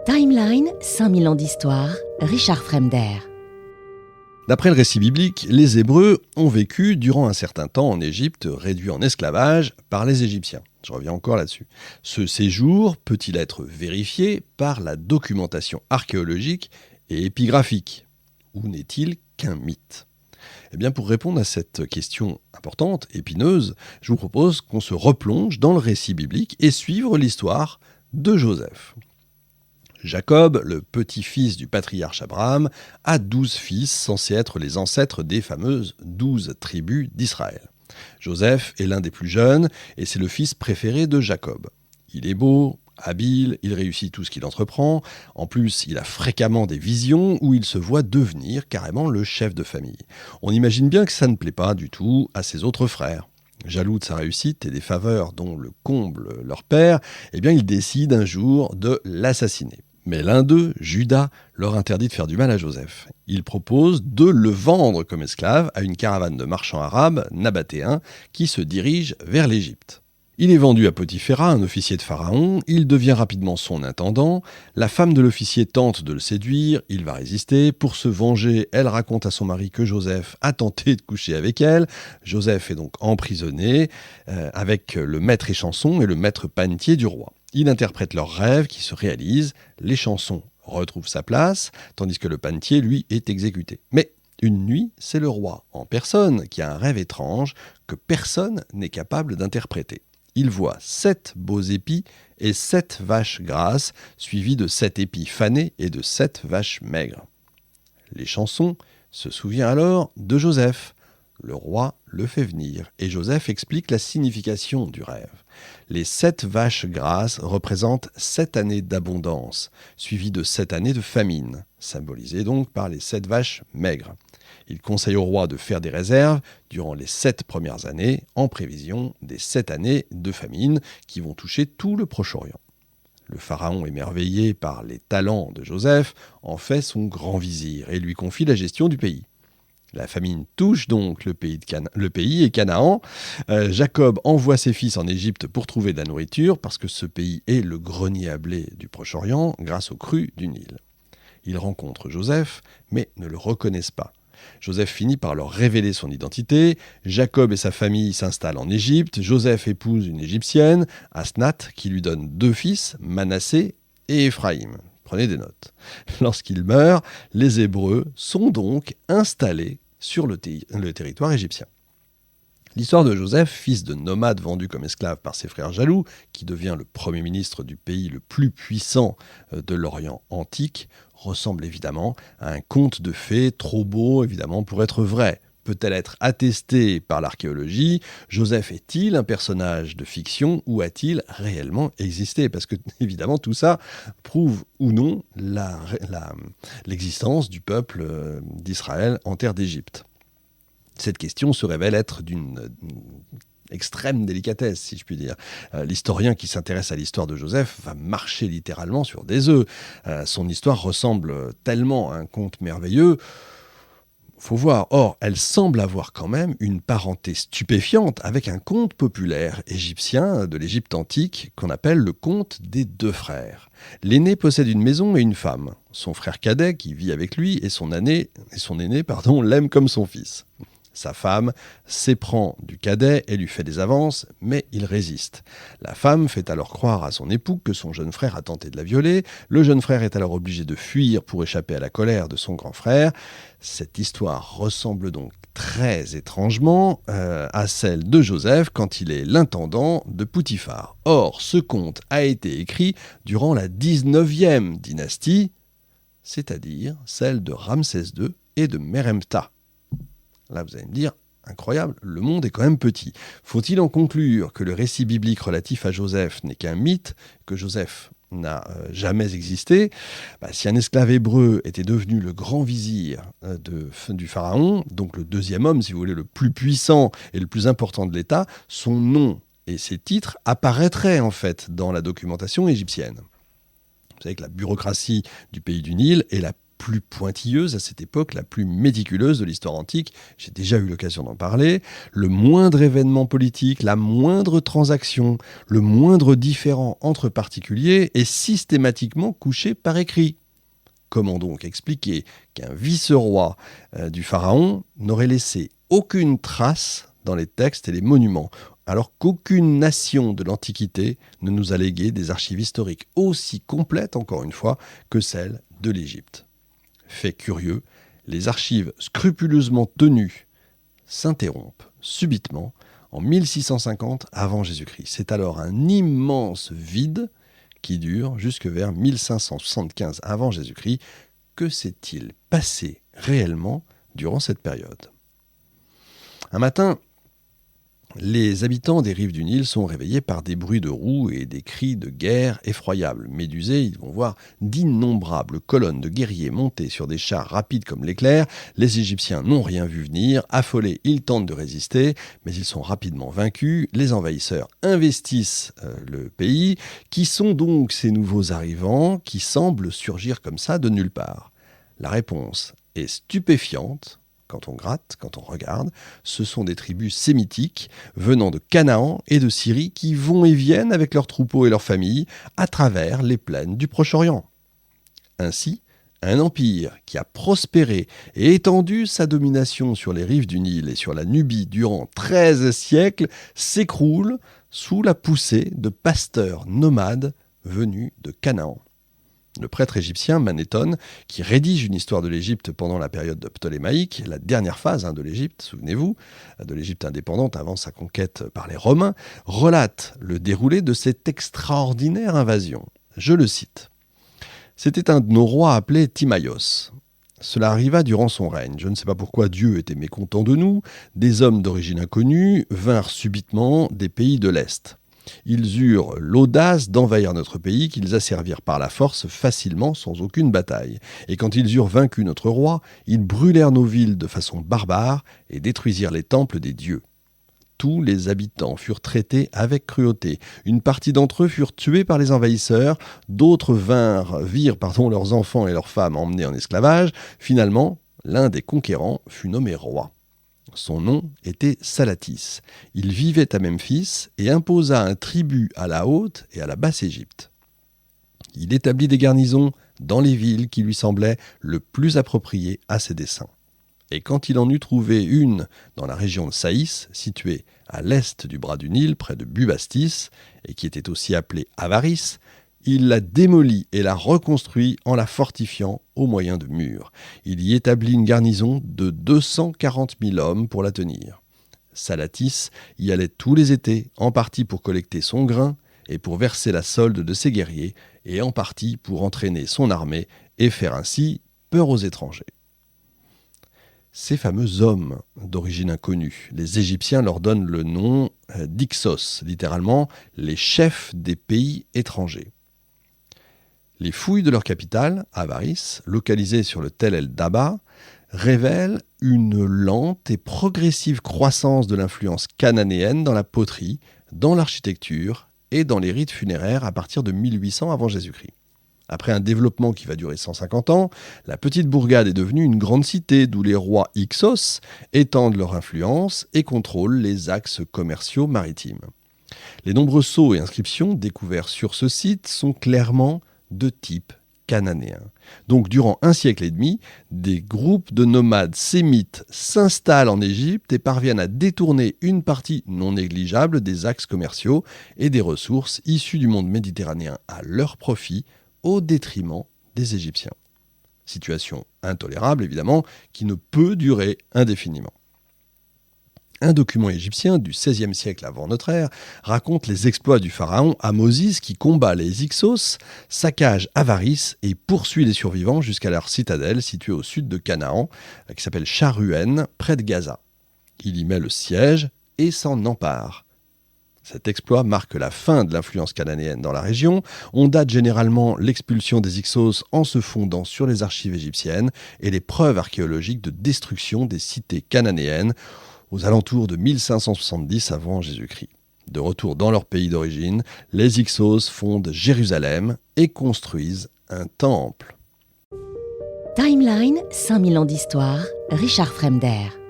Timeline, 5000 ans d'histoire, Richard Fremder. D'après le récit biblique, les Hébreux ont vécu durant un certain temps en Égypte, réduits en esclavage par les Égyptiens. Je reviens encore là-dessus. Ce séjour peut-il être vérifié par la documentation archéologique et épigraphique? Ou n'est-il qu'un mythe? Eh bien, pour répondre à cette question importante, épineuse, je vous propose qu'on se replonge dans le récit biblique et suivre l'histoire de Joseph. Jacob, le petit-fils du patriarche Abraham, a 12 fils censés être les ancêtres des fameuses 12 tribus d'Israël. Joseph est l'un des plus jeunes et c'est le fils préféré de Jacob. Il est beau, habile, il réussit tout ce qu'il entreprend. En plus, il a fréquemment des visions où il se voit devenir carrément le chef de famille. On imagine bien que ça ne plaît pas du tout à ses autres frères. Jaloux de sa réussite et des faveurs dont le comble leur père, eh bien, il décide un jour de l'assassiner. Mais l'un d'eux, Judas, leur interdit de faire du mal à Joseph. Il propose de le vendre comme esclave à une caravane de marchands arabes nabatéens qui se dirige vers l'Égypte. Il est vendu à Potiphéra, un officier de Pharaon, il devient rapidement son intendant, la femme de l'officier tente de le séduire, il va résister, pour se venger, elle raconte à son mari que Joseph a tenté de coucher avec elle, Joseph est donc emprisonné avec le maître échanson et le maître panetier du roi. Il interprète leurs rêves qui se réalisent, l'échanson retrouve sa place, tandis que le panetier, lui, est exécuté. Mais une nuit, c'est le roi en personne qui a un rêve étrange que personne n'est capable d'interpréter. Il voit 7 beaux épis et 7 vaches grasses, suivis de 7 épis fanés et de 7 vaches maigres. L'échanson se souvient alors de Joseph. Le roi le fait venir et Joseph explique la signification du rêve. Les 7 vaches grasses représentent 7 années d'abondance, suivies de 7 années de famine, symbolisées donc par les 7 vaches maigres. Il conseille au roi de faire des réserves durant les 7 premières années, en prévision des 7 années de famine qui vont toucher tout le Proche-Orient. Le pharaon, émerveillé par les talents de Joseph, en fait son grand vizir et lui confie la gestion du pays. La famine touche donc le pays et Canaan. Jacob envoie ses fils en Égypte pour trouver de la nourriture parce que ce pays est le grenier à blé du Proche-Orient grâce aux crues du Nil. Ils rencontrent Joseph, mais ne le reconnaissent pas. Joseph finit par leur révéler son identité. Jacob et sa famille s'installent en Égypte. Joseph épouse une Égyptienne, Asnath, qui lui donne 2 fils, Manassé et Éphraïm. Prenez des notes. Lorsqu'il meurt, les Hébreux sont donc installés sur le territoire égyptien. L'histoire de Joseph, fils de nomade vendu comme esclave par ses frères jaloux, qui devient le premier ministre du pays le plus puissant de l'Orient antique, ressemble évidemment à un conte de fées trop beau évidemment pour être vrai. Peut-elle être attestée par l'archéologie? Joseph est-il un personnage de fiction ou a-t-il réellement existé? Parce que, évidemment, tout ça prouve ou non l'existence du peuple d'Israël en terre d'Égypte. Cette question se révèle être d'une extrême délicatesse, si je puis dire. L'historien qui s'intéresse à l'histoire de Joseph va marcher littéralement sur des œufs. Son histoire ressemble tellement à un conte merveilleux. Faut voir. Or, elle semble avoir quand même une parenté stupéfiante avec un conte populaire égyptien de l'Égypte antique qu'on appelle le conte des 2 frères. L'aîné possède une maison et une femme. Son frère cadet, qui vit avec lui, et son aîné, l'aime comme son fils. Sa femme s'éprend du cadet et lui fait des avances, mais il résiste. La femme fait alors croire à son époux que son jeune frère a tenté de la violer. Le jeune frère est alors obligé de fuir pour échapper à la colère de son grand frère. Cette histoire ressemble donc très étrangement à celle de Joseph quand il est l'intendant de Potiphar. Or, ce conte a été écrit durant la 19e dynastie, c'est-à-dire celle de Ramsès II et de Meremta. Là, vous allez me dire, incroyable, le monde est quand même petit. Faut-il en conclure que le récit biblique relatif à Joseph n'est qu'un mythe, que Joseph n'a jamais existé? Si un esclave hébreu était devenu le grand vizir du pharaon, donc le 2e homme, si vous voulez, le plus puissant et le plus important de l'État, son nom et ses titres apparaîtraient en fait dans la documentation égyptienne. Vous savez que la bureaucratie du pays du Nil est la plus pointilleuse à cette époque, la plus méticuleuse de l'histoire antique. J'ai déjà eu l'occasion d'en parler. Le moindre événement politique, la moindre transaction, le moindre différend entre particuliers est systématiquement couché par écrit. Comment donc expliquer qu'un vice-roi du pharaon n'aurait laissé aucune trace dans les textes et les monuments, alors qu'aucune nation de l'Antiquité ne nous a légué des archives historiques aussi complètes, encore une fois, que celles de l'Égypte. Fait curieux, les archives scrupuleusement tenues s'interrompent subitement en 1650 avant Jésus-Christ. C'est alors un immense vide qui dure jusque vers 1575 avant Jésus-Christ. Que s'est-il passé réellement durant cette période ? Un matin, les habitants des rives du Nil sont réveillés par des bruits de roues et des cris de guerre effroyables. Médusés, ils vont voir d'innombrables colonnes de guerriers montés sur des chars rapides comme l'éclair. Les Égyptiens n'ont rien vu venir. Affolés, ils tentent de résister, mais ils sont rapidement vaincus. Les envahisseurs investissent le pays. Qui sont donc ces nouveaux arrivants qui semblent surgir comme ça de nulle part ? La réponse est stupéfiante. Quand on gratte, quand on regarde, ce sont des tribus sémitiques venant de Canaan et de Syrie qui vont et viennent avec leurs troupeaux et leurs familles à travers les plaines du Proche-Orient. Ainsi, un empire qui a prospéré et étendu sa domination sur les rives du Nil et sur la Nubie durant 13 siècles s'écroule sous la poussée de pasteurs nomades venus de Canaan. Le prêtre égyptien Manéthon, qui rédige une histoire de l'Égypte pendant la période ptolémaïque, la dernière phase de l'Égypte, souvenez-vous, de l'Égypte indépendante avant sa conquête par les Romains, relate le déroulé de cette extraordinaire invasion. Je le cite. « C'était un de nos rois appelé Timaïos. Cela arriva durant son règne. Je ne sais pas pourquoi Dieu était mécontent de nous. Des hommes d'origine inconnue vinrent subitement des pays de l'Est. Ils eurent l'audace d'envahir notre pays qu'ils asservirent par la force facilement sans aucune bataille. Et quand ils eurent vaincu notre roi, ils brûlèrent nos villes de façon barbare et détruisirent les temples des dieux. Tous les habitants furent traités avec cruauté. Une partie d'entre eux furent tués par les envahisseurs, d'autres virent leurs enfants et leurs femmes emmenés en esclavage. Finalement, l'un des conquérants fut nommé roi. Son nom était Salatis. Il vivait à Memphis et imposa un tribut à la Haute et à la Basse Égypte. Il établit des garnisons dans les villes qui lui semblaient le plus appropriées à ses desseins. Et quand il en eut trouvé une dans la région de Saïs, située à l'est du bras du Nil, près de Bubastis, et qui était aussi appelée Avaris, il la démolit et la reconstruit en la fortifiant au moyen de murs. Il y établit une garnison de 240 000 hommes pour la tenir. Salatis y allait tous les étés, en partie pour collecter son grain et pour verser la solde de ses guerriers, et en partie pour entraîner son armée et faire ainsi peur aux étrangers. Ces fameux hommes d'origine inconnue, les Égyptiens leur donnent le nom d'Ixos, littéralement les chefs des pays étrangers. Les fouilles de leur capitale, Avaris, localisée sur le Tel el-Daba, révèlent une lente et progressive croissance de l'influence cananéenne dans la poterie, dans l'architecture et dans les rites funéraires à partir de 1800 avant Jésus-Christ. Après un développement qui va durer 150 ans, la petite bourgade est devenue une grande cité d'où les rois Hyksos étendent leur influence et contrôlent les axes commerciaux maritimes. Les nombreux sceaux et inscriptions découverts sur ce site sont clairement de type cananéen. Donc durant un siècle et demi, des groupes de nomades sémites s'installent en Égypte et parviennent à détourner une partie non négligeable des axes commerciaux et des ressources issues du monde méditerranéen à leur profit au détriment des Égyptiens. Situation intolérable évidemment qui ne peut durer indéfiniment. Un document égyptien du XVIe siècle avant notre ère raconte les exploits du pharaon Ahmosis qui combat les Hyksos, saccage Avaris et poursuit les survivants jusqu'à leur citadelle située au sud de Canaan, qui s'appelle Charuen, près de Gaza. Il y met le siège et s'en empare. Cet exploit marque la fin de l'influence cananéenne dans la région. On date généralement l'expulsion des Hyksos en se fondant sur les archives égyptiennes et les preuves archéologiques de destruction des cités cananéennes aux alentours de 1570 avant Jésus-Christ. De retour dans leur pays d'origine, les Hyksos fondent Jérusalem et construisent un temple. Timeline, 5000 ans d'histoire, Richard Fremder.